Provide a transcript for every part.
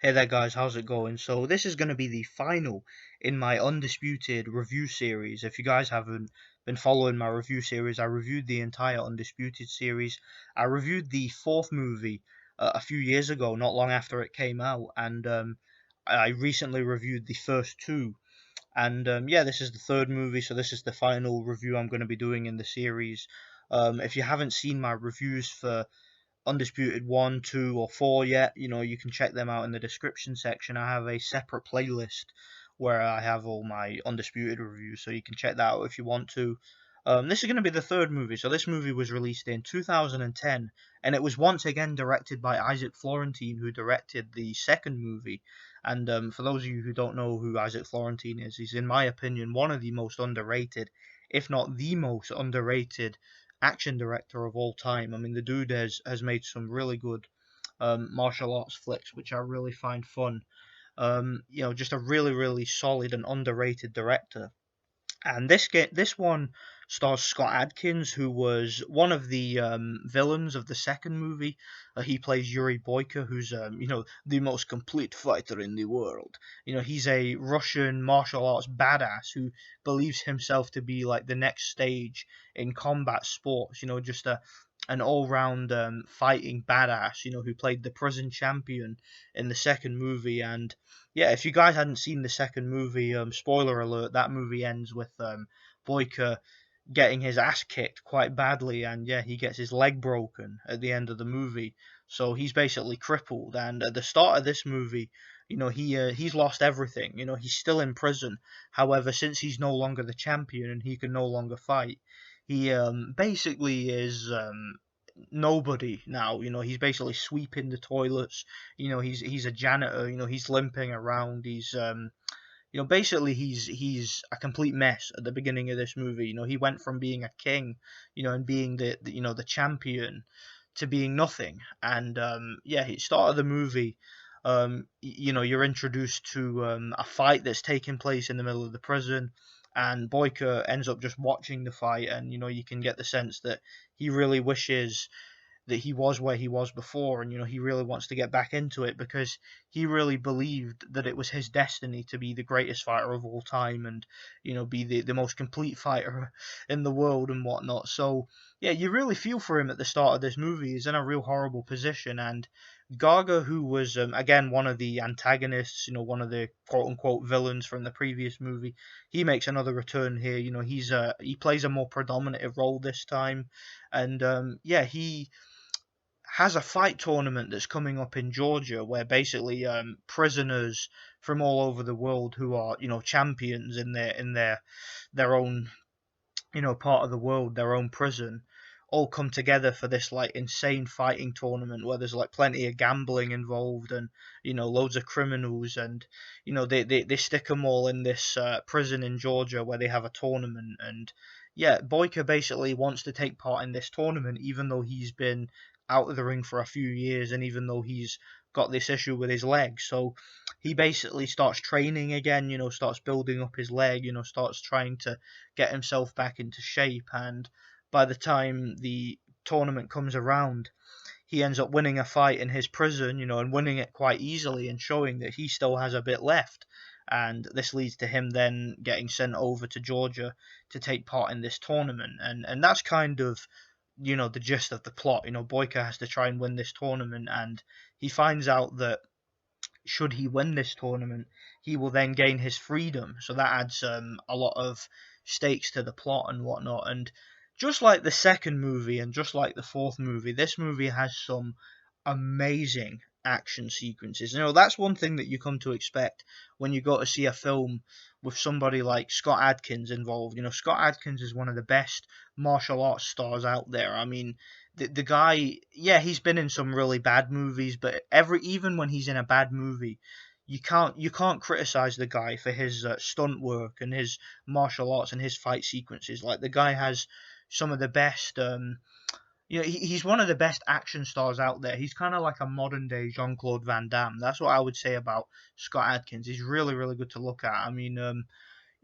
Hey there, guys, how's it going? So, this is going to be the final in my Undisputed review series. If you guys haven't been following my review series, I reviewed the entire Undisputed series. I reviewed the fourth movie a few years ago, not long after it came out, and I recently reviewed the first two. And yeah, this is the third movie, so this is the final review I'm going to be doing in the series. If you haven't seen my reviews for Undisputed 1, 2, or 4 yet, you can check them out in the description section. I have a separate playlist where I have all my Undisputed reviews, so you can check that out if you want to. This is going to be the third movie. So this movie was released in 2010, and it was once again directed by Isaac Florentine, who directed the second movie. And for those of you who don't know who Isaac Florentine is, he's, in my opinion, one of the most underrated, if not the most underrated action director of all time. I mean, the dude has made some really good martial arts flicks, which I really find fun. Just a really solid and underrated director. And this one stars Scott Adkins, who was one of the villains of the second movie. He plays Yuri Boyka, who's the most complete fighter in the world. He's a Russian martial arts badass who believes himself to be like the next stage in combat sports. Just an all-round fighting badass. Who played the prison champion in the second movie. And yeah, if you guys hadn't seen the second movie, spoiler alert, that movie ends with Boyka getting his ass kicked quite badly, and yeah, he gets his leg broken at the end of the movie. So he's basically crippled. And at the start of this movie, he's lost everything. He's still in prison. However, since he's no longer the champion and he can no longer fight, he basically is nobody now. He's basically sweeping the toilets. He's a janitor. He's limping around. Basically he's a complete mess at the beginning of this movie. He went from being a king, and being the champion, to being nothing. And yeah, he started the movie. You're introduced to a fight that's taking place in the middle of the prison, and Boyka ends up just watching the fight, and you can get the sense that he really wishes that he was where he was before, and he really wants to get back into it because he really believed that it was his destiny to be the greatest fighter of all time, and be the most complete fighter in the world and whatnot. So yeah, you really feel for him at the start of this movie. He's in a real horrible position. And Gaga, who was again one of the antagonists, one of the quote unquote villains from the previous movie, he makes another return here. He plays a more predominant role this time. And yeah, he has a fight tournament that's coming up in Georgia, where basically prisoners from all over the world who are champions in their own part of the world, their own prison, all come together for this like insane fighting tournament where there's like plenty of gambling involved, and loads of criminals. And they stick them all in this prison in Georgia where they have a tournament. And yeah, Boyka basically wants to take part in this tournament even though he's been out of the ring for a few years, and even though he's got this issue with his leg. So he basically starts training again, starts building up his leg, starts trying to get himself back into shape. And by the time the tournament comes around, he ends up winning a fight in his prison, and winning it quite easily, and showing that he still has a bit left. And this leads to him then getting sent over to Georgia to take part in this tournament. And that's kind of the gist of the plot. Boyka has to try and win this tournament, and he finds out that should he win this tournament, he will then gain his freedom. So that adds a lot of stakes to the plot and whatnot. And just like the second movie and just like the fourth movie, this movie has some amazing action sequences. That's one thing that you come to expect when you go to see a film with somebody like Scott Adkins involved. Scott Adkins is one of the best martial arts stars out there. I mean, the guy, yeah, he's been in some really bad movies, but even when he's in a bad movie, you can't criticize the guy for his stunt work and his martial arts and his fight sequences. Like, the guy has some of the best. He's one of the best action stars out there. He's kind of like a modern day Jean Claude Van Damme. That's what I would say about Scott Adkins. He's really good to look at. I mean,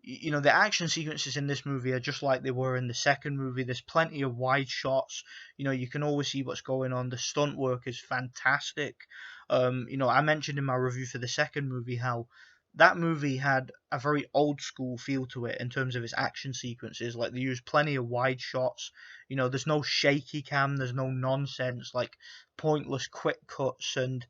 the action sequences in this movie are just like they were in the second movie. There's plenty of wide shots. You can always see what's going on. The stunt work is fantastic. I mentioned in my review for the second movie how that movie had a very old school feel to it in terms of its action sequences. Like, they use plenty of wide shots. There's no shaky cam, there's no nonsense like pointless quick cuts and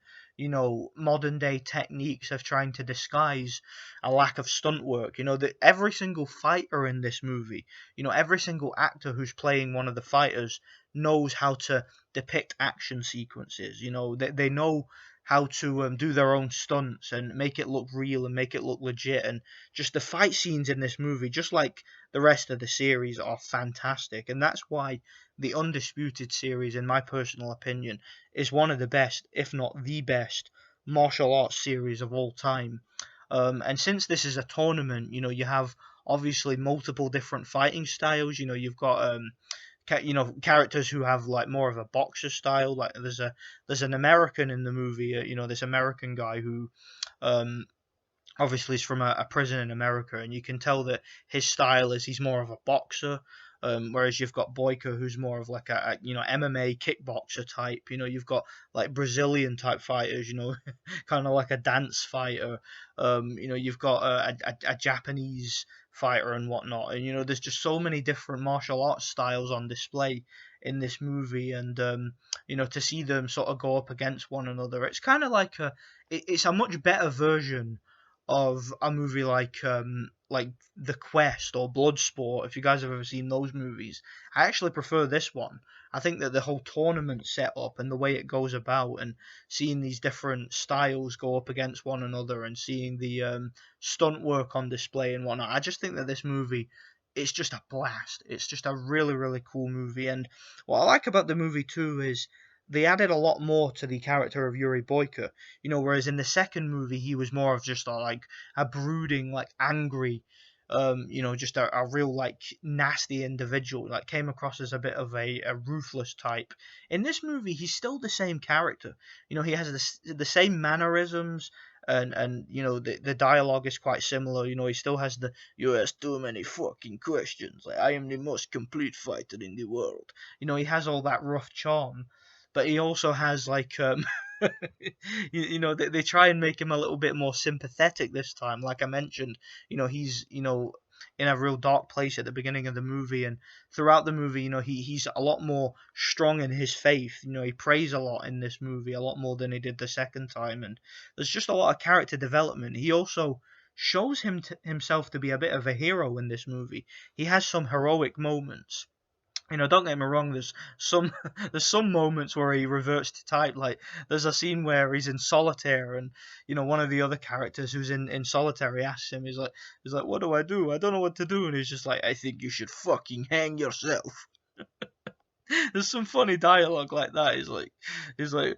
modern day techniques of trying to disguise a lack of stunt work. That every single fighter in this movie, every single actor who's playing one of the fighters knows how to depict action sequences. They know how to do their own stunts and make it look real and make it look legit. And just the fight scenes in this movie, just like the rest of the series, are fantastic. And that's why the Undisputed series, in my personal opinion, is one of the best, if not the best, martial arts series of all time. And since this is a tournament, you have obviously multiple different fighting styles. You've got characters who have like more of a boxer style. Like, there's an American in the movie. This American guy who um, obviously is from a prison in America, and you can tell that his style is he's more of a boxer. Whereas you've got Boyka, who's more of like a MMA kickboxer type. You've got like Brazilian type fighters. Kind of like a dance fighter. You've got a Japanese fighter and whatnot. And there's just so many different martial arts styles on display in this movie, and to see them sort of go up against one another, it's kind of like it's a much better version of a movie like The Quest or Bloodsport. If you guys have ever seen those movies, I actually prefer this one. I think that the whole tournament setup and the way it goes about, and seeing these different styles go up against one another, and seeing the stunt work on display and whatnot, I just think that this movie, it's just a blast. It's just a really, really cool movie. And what I like about the movie too is they added a lot more to the character of Yuri Boyka. Whereas in the second movie he was more of just a brooding, like angry, just a real like nasty individual. Like, came across as a bit of a ruthless type. In this movie, he's still the same character. He has the same mannerisms, and the dialogue is quite similar. He still has the "you ask too many fucking questions," like, "I am the most complete fighter in the world." He has all that rough charm, but he also has like they try and make him a little bit more sympathetic this time. Like I mentioned, he's in a real dark place at the beginning of the movie, and throughout the movie, he's a lot more strong in his faith. He prays a lot in this movie, a lot more than he did the second time, and there's just a lot of character development. He also shows himself to be a bit of a hero in this movie. He has some heroic moments. Don't get me wrong. There's some moments where he reverts to type. Like, there's a scene where he's in solitaire, and one of the other characters who's in solitaire, he asks him, he's like, "What do? I don't know what to do." And he's just like, "I think you should fucking hang yourself." There's some funny dialogue like that. He's like,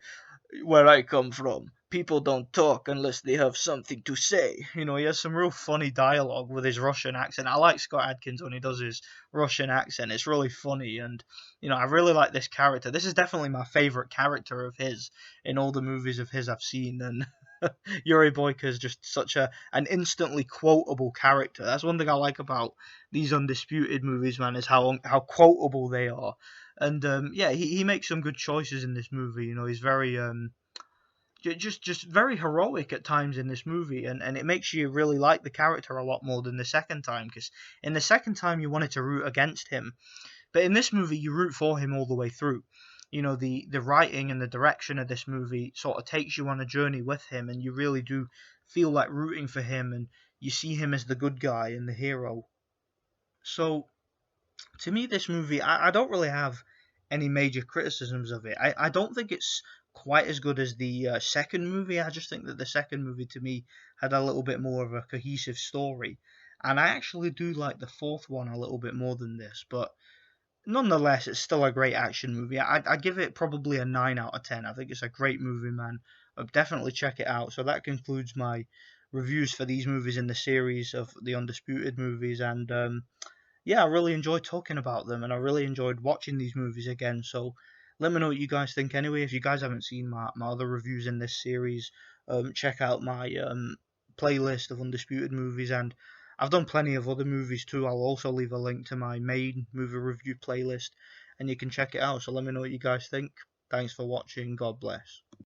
"Where I come from, people don't talk unless they have something to say." He has some real funny dialogue with his Russian accent. I like Scott Adkins when he does his Russian accent. It's really funny, and I really like this character. This is definitely my favorite character of his in all the movies of his I've seen, and Yuri Boyka is just such an instantly quotable character. That's one thing I like about these Undisputed movies, man, is how quotable they are. And yeah, he makes some good choices in this movie. He's very just very heroic at times in this movie, and it makes you really like the character a lot more than the second time, because in the second time you wanted to root against him, but in this movie you root for him all the way through. The writing and the direction of this movie sort of takes you on a journey with him, and you really do feel like rooting for him, and you see him as the good guy and the hero. So to me, this movie, I don't really have any major criticisms of it. I don't think it's quite as good as the second movie. I just think that the second movie, to me, had a little bit more of a cohesive story. And I actually do like the fourth one a little bit more than this. But nonetheless, it's still a great action movie. I give it probably a 9 out of 10. I think it's a great movie, man. I'll definitely check it out. So that concludes my reviews for these movies in the series of the Undisputed movies. And yeah, I really enjoyed talking about them, and I really enjoyed watching these movies again. So let me know what you guys think anyway. If you guys haven't seen my other reviews in this series, check out my playlist of Undisputed movies, and I've done plenty of other movies too. I'll also leave a link to my main movie review playlist, and you can check it out. So let me know what you guys think. Thanks for watching. God bless.